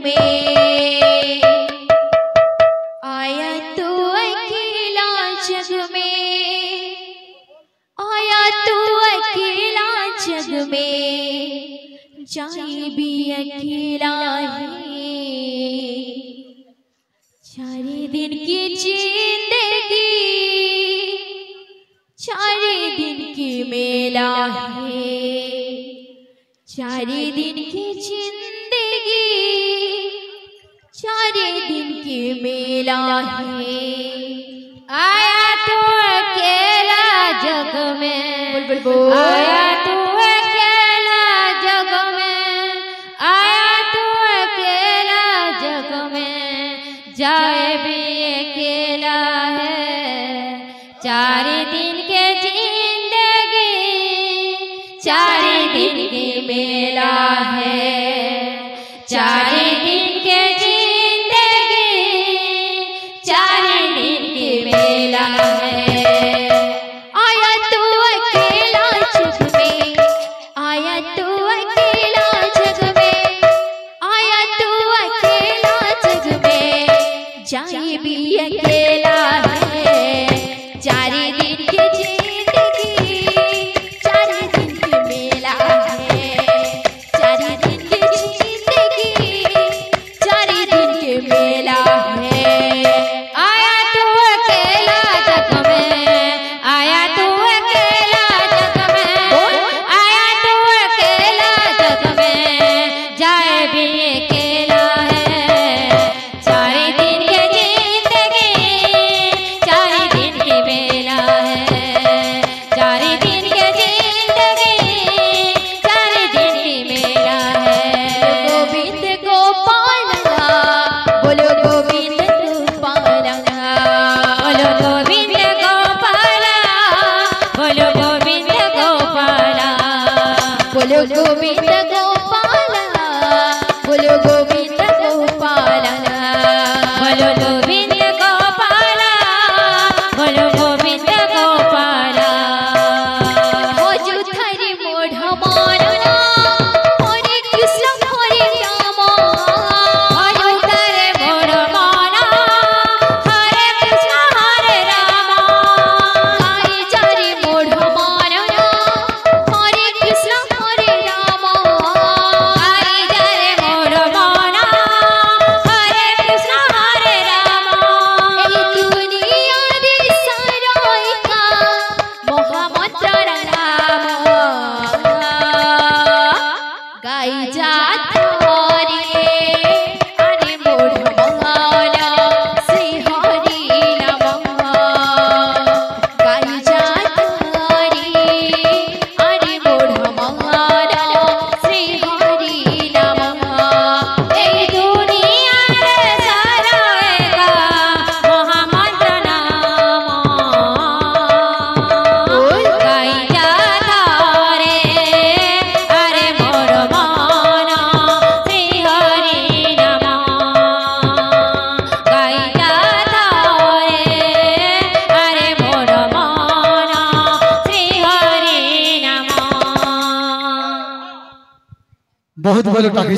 में आया तू अकेला जग में, आया तू अकेला जग में, जाए भी अकेला है। 4 दिन की जिंदगी 4 दिन की मेला है। 4 दिन की जिंदगी 4 दिन की मेला है। आया तू अकेला जग में, आया तू अकेला जग में, आया तू अकेला जग में, जाए भी अकेला है। 4 दिन के जिंदगी 4 दिन की मेला है। 4 दिन के जिंदगी 4 दिन की मेला है। आया तू अकेला जग में, आया तू अकेला जग में, आया तू अकेला जग में, जाए भी अकेला है। 4 दिन की जिंदगी 4 दिन की मेला है। 4 दिन की जिंदगी 4 दिन की मेला है। आया तू अकेला जग में, आया तू अकेला जग में, आया तू अकेला जग में, जाए भी अकेला है। 4 दिन की जिंदगी 4 दिन की मेला है। 4 दिन की जिंदगी 4 दिन की मेला है। गोविंद गोपालना बोलो गोविंद गोपालना, बोलो गोविंद गोपाला, बोलो गोविंद गोपाला, बोलो गोविंद गोपालना, बोलो गोविंद गोपालना, बोलो गोविंद गोपाला, बोलो गोविंद गोपाला। भजो थारे मोढ़ मारना, हरे कृष्ण हरे राम, भजो तारे मोर माना, हरे कृष्ण हरे राम। गाई जारे मोढ़ मारना, हरे कृष्ण हरे राम, आई जा रे मोर माना, हरे कृष्ण हरे राम। এই दुनिया रे साराई का महामंत्र नाम, गाई जात हरे अरे मोढ़ मंगला श्री हरि नमः। गाई जात हरे अरे मोढ़ मंगला श्री हरि नमः। ए दुनिया रे सारा का महामंत्र नाम, गाई जाता रे अरे मोर माना श्री हरि नमः। गाई जाता रे अरे मोर माना श्री हरि नमः। बहुत बोलो टाकी।